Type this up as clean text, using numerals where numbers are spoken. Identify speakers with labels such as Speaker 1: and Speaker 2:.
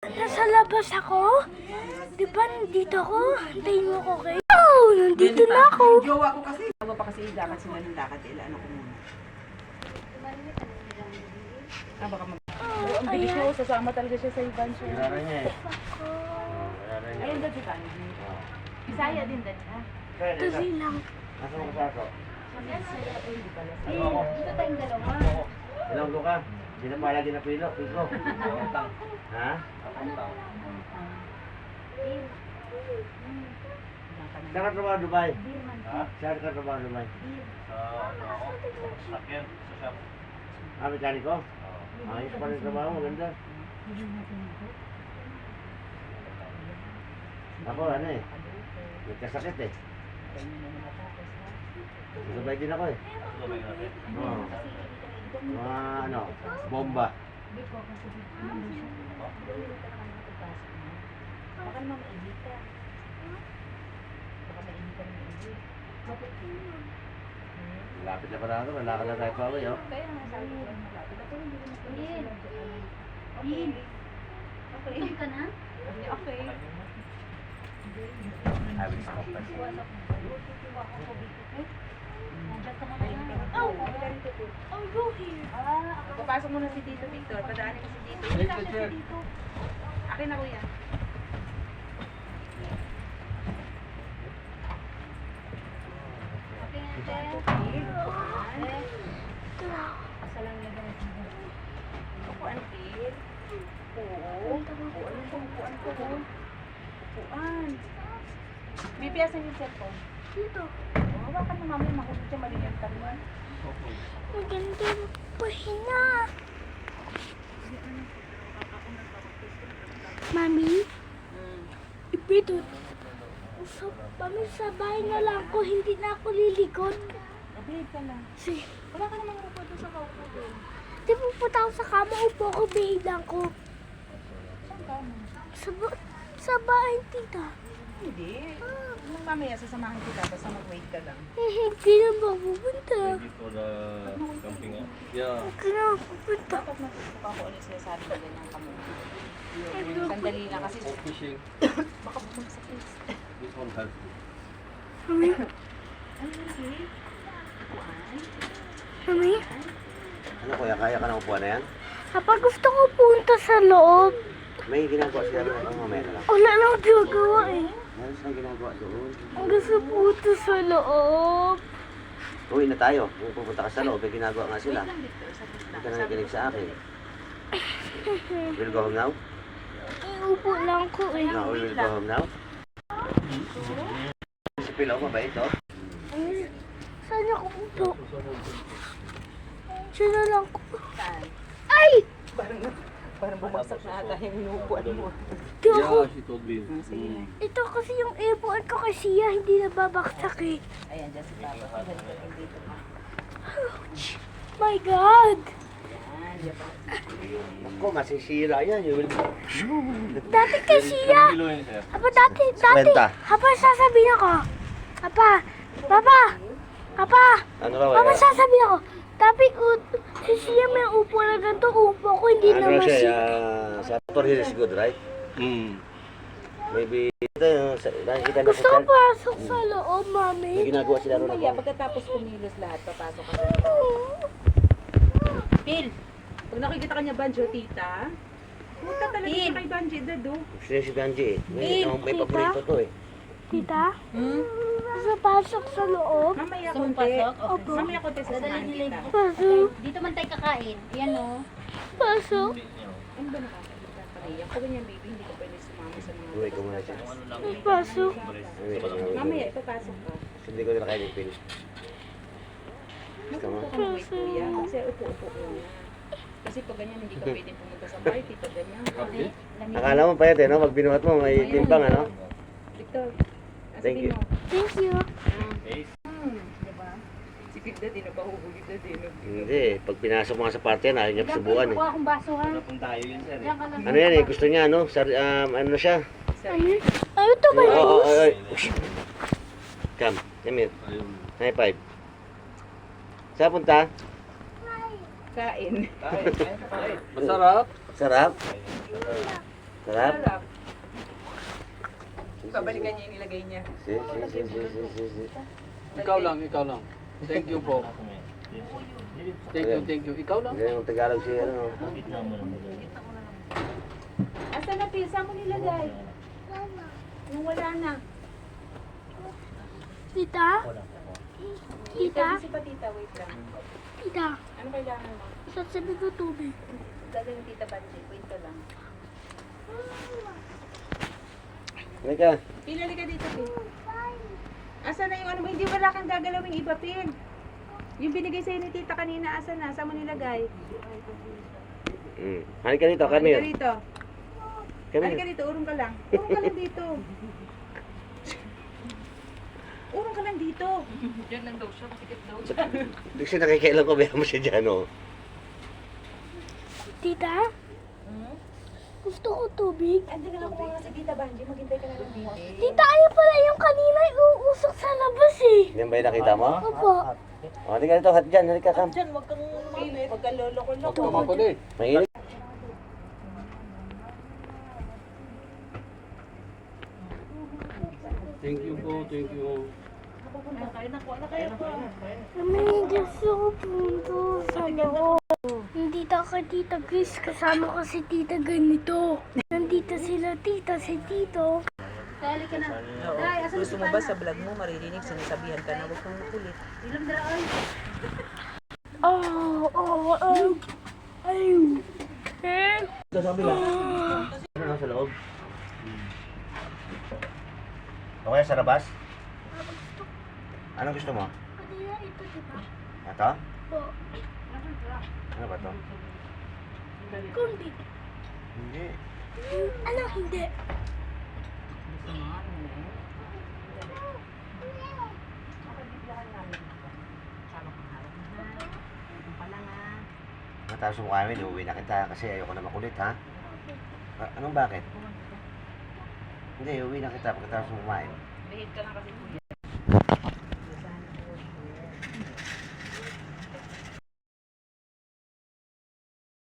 Speaker 1: Nasa labas ako? Di ba nandito ako? Antayin mo ko kayo. Oh, nandito na ako.
Speaker 2: Jowa ko kasi. Bago pa kasi lakad sila ng lakad. Ano ko muna. Baka mag... ang bilis
Speaker 1: ayan.
Speaker 2: mo. Sasama talaga siya sa iban siya.
Speaker 3: Kilala niya eh.
Speaker 2: Ayun daw si Candy. Bisaya din daw siya.
Speaker 1: Ito silang.
Speaker 3: Nasa mo ka ako?
Speaker 2: Dito tayong dalawa.
Speaker 3: Ilang ko ka? Hindi na pala ginapilo. Piko. Ha? Saan ka trabaho Dubai? Ha? Saan ka trabaho Dubai?
Speaker 4: Sakyan sa shop.
Speaker 3: Mekaniko? Ayos pa rin trabaho. Maganda. Ako ano eh. Nagkasakit eh. Dubai din ako eh.
Speaker 4: Dubai natin.
Speaker 3: Oo. Mga ano, bomba.
Speaker 2: Baka naman mainit ka. Baka mainit ka naman mainit.
Speaker 3: Lapit na pa na ako. Malakad na tayo pa away oh.
Speaker 2: Kaya nga sabi ko lang malapit. Ako hindi naman Okay. Okay ka na? Okay.
Speaker 3: I will stop that.
Speaker 1: Oh, I'll go here.
Speaker 2: Papasok mo na si Tito Victor. Padaanin mo si Tito. Hindi ka si Tito. Akin na kuya. Upuan, Phil. Oo. Upuan ko. Upuan. Bibiyasan yung cellphone.
Speaker 1: Dito.
Speaker 2: Hawakan mo mamaya mahulog siya maliit ka naman.
Speaker 1: Maganda yung pahinga. Mami, ipidot. Sa bahay na lang ko, hindi na ako lilikot.
Speaker 2: Abid ka lang.
Speaker 1: Si,
Speaker 2: Wala ka namang upo doon sa kaupo doon.
Speaker 1: di pupunta ako sa kama, upo ko, behid lang ko.
Speaker 2: Saan ka mo?
Speaker 1: Sa bahay, tita.
Speaker 2: Hindi. Nung mamaya sasamahan kita basta mag-wait ka lang.
Speaker 1: Hindi na ba pupunta?
Speaker 4: Ready for the camping out? Yeah.
Speaker 1: Hindi na pupunta.
Speaker 2: Dapat matutupa ko ulit sinasabi na ganyan ka mo. Sandali lang kasi
Speaker 4: Fishing.
Speaker 2: baka bumagsak yung
Speaker 4: This one has
Speaker 1: Mami,
Speaker 2: ano yun?
Speaker 1: mami.
Speaker 3: Ano kuya, kaya ka na upuan na yan?
Speaker 1: Kapag gusto ko punta sa loob,
Speaker 3: May ginagawa sila doon. Ano mamaya na lang.
Speaker 1: wala na ako ginagawa eh.
Speaker 3: Meron silang ginagawa doon.
Speaker 1: Ang gusto punta sa loob.
Speaker 3: Uwi na tayo. Kung pupunta ka sa loob, may ginagawa nga sila.
Speaker 2: Wait lang, Victor. Saglit
Speaker 3: Hindi
Speaker 2: lang.
Speaker 3: ka na nakikinig sa akin. Will go home now?
Speaker 1: Iupo lang ko eh.
Speaker 3: No, we will go home now? Si Pilo, mabait oh.
Speaker 1: Ay, saan ako upo? Diyan na lang ko.
Speaker 2: Saan?
Speaker 1: Ay!
Speaker 2: Parang bumagsak na ata yung inuupuan mo.
Speaker 1: Di ako.
Speaker 4: Yeah, she told me.
Speaker 2: Sige.
Speaker 1: Ito kasi yung ipuan ko kay Sia, hindi nababaksak eh.
Speaker 2: Ayan, dyan si Papa. Ganito yung dito mo.
Speaker 1: Ouch! My God!
Speaker 2: Ayan, dyan pa.
Speaker 3: Ako, masisira yan. You will...
Speaker 1: Dati kay Sia.
Speaker 4: Kilo yun, sir.
Speaker 1: Apa dati.
Speaker 3: Kwenta.
Speaker 1: Apa sasabihin ako. Apa, Papa, Papa,
Speaker 3: Ano raw
Speaker 1: Papa
Speaker 3: eh?
Speaker 1: sasabihin ako. Tapi si Sia may upo na ganito, upo ko, hindi
Speaker 3: Ano raw
Speaker 1: naman
Speaker 3: siya?
Speaker 1: siya.
Speaker 3: Sa actor here is good, right? Maybe ito yung nakikita na
Speaker 1: Gusto ko pasok sa loob,
Speaker 3: May
Speaker 1: Mami.
Speaker 3: ginagawa sila ron
Speaker 2: Mamaya,
Speaker 3: ako.
Speaker 2: pagkatapos kumilos lahat, papasok ka na. Phil, pag nakikita ka niya Banjo, tita, punta talaga siya kay Banjo, dado.
Speaker 3: Gusto niya si Ganji eh. May
Speaker 1: Tita?
Speaker 3: paborito to eh.
Speaker 1: Tita? Gusto pasok sa loob?
Speaker 2: Mamaya
Speaker 5: Gusto mong
Speaker 2: konti.
Speaker 5: pasok?
Speaker 1: Opo.
Speaker 2: Mamaya konti sasamahan kita.
Speaker 1: Pasok,
Speaker 5: Dito man tayo kakain. Yan o.
Speaker 1: pasok.
Speaker 2: Ano ba nakakita pa rin? Ako ganyan, baby, hindi ko pwede sumama sa mga...
Speaker 3: Uwi ko muna siya.
Speaker 1: Pasok.
Speaker 2: Mamaya, ipapasok ka.
Speaker 3: Hindi ko nila kaya ni Phil. Gusto mo?
Speaker 2: Upo ka ng kuya. Kasi upo-upo ko na. Kasi pag ganyan, hindi ka pwede pumunta sa party. Pag ganyan.
Speaker 3: Akala mo pa yun, no? Pag binuhat mo, may timbang, ano?
Speaker 2: Victor,
Speaker 3: Thank you.
Speaker 1: Thank you.
Speaker 2: Diba? Si Victor, di na pahuhuli na din.
Speaker 3: Hindi, pag pinasok mo nga sa party yan, ayaw niya subukan eh.
Speaker 5: Kuha akong baso ha.
Speaker 4: Kung tayo yun, sir.
Speaker 5: Diyan ka lang.
Speaker 3: Ano yan eh, gusto niya, ano? Ano na siya?
Speaker 1: Ano? Ano ito ba
Speaker 3: Oo,
Speaker 1: yun?
Speaker 3: oo, oo. Come, come here.
Speaker 4: Ayun.
Speaker 3: High five. Saan punta?
Speaker 2: Kain.
Speaker 4: Masarap.
Speaker 3: Sarap? Sarap?
Speaker 6: Sarap. Babalikan niya yung nilagay niya.
Speaker 3: Si.
Speaker 7: Ikaw lang. Thank you po. Thank you. Ikaw lang.
Speaker 3: Ganyan yung Tagalog siya, ano.
Speaker 6: Asa na, Pil? Saan mo nilagay? Nung wala na.
Speaker 1: Tita? Tita?
Speaker 6: Si Patita, wait lang.
Speaker 1: Tita?
Speaker 6: Ano kailangan mo?
Speaker 1: Sasabi ko tubig.
Speaker 2: Gagawin yung Tita Banji. Wait ka lang.
Speaker 3: Halika.
Speaker 6: Pilali ka dito, Pil. Asa na yung ano mo? Hindi wala kang gagalawing iba, Pil. Yung binigay sa'yo ni Tita kanina, asa na? Saan mo nilagay?
Speaker 3: Halika dito,
Speaker 6: Halika
Speaker 3: Camille.
Speaker 6: dito. Halika
Speaker 3: Camille.
Speaker 6: dito, urong ka lang. Urong ka lang dito. Urong ka lang dito. Diyan lang daw siya, masikip daw.
Speaker 3: Hindi siya nakikailan ko, bayan mo siya dyan, oh.
Speaker 1: Tita? Gusto ko tubig.
Speaker 6: Andi ka lang kung si Tita Banji, maghintay ka na lang dito.
Speaker 1: Tita, ayun pala yung kanina uusok sa labas eh.
Speaker 3: Yan ba yung nakita mo?
Speaker 1: Opo.
Speaker 3: O, halika dito, hat dyan, halika, Cam.
Speaker 6: Diyan, wag kang mapilit. Wag kang lolo-lolo.
Speaker 7: Ako makulit.
Speaker 3: Mainit.
Speaker 7: Thank you po.
Speaker 1: Kami gusto ko punto sa loob. Nandito ako Tita Grace, kasama ko si Tita ganito. Nandito sila tita, si Tito.
Speaker 2: Dali ka na. Dali, asa
Speaker 6: Gusto mo ba sa vlog mo, maririnig, sinasabihan ka na, wag kang makulit.
Speaker 2: Ilang daraan.
Speaker 1: Ay.
Speaker 3: Ito sa kabila. Ano na sa loob? O kaya sa labas? Anong gusto mo?
Speaker 1: Kanina ito, diba?
Speaker 3: Ito?
Speaker 1: Po.
Speaker 3: Ano ba to?
Speaker 1: Kundi.
Speaker 3: Hindi.
Speaker 1: Ano hindi?
Speaker 3: Matapos mo kami, uuwi na kita kasi ayoko na makulit, ha? Anong bakit? Hindi, uuwi na kita pagkatapos mo kumain.
Speaker 6: Behave ka lang kasi kuya.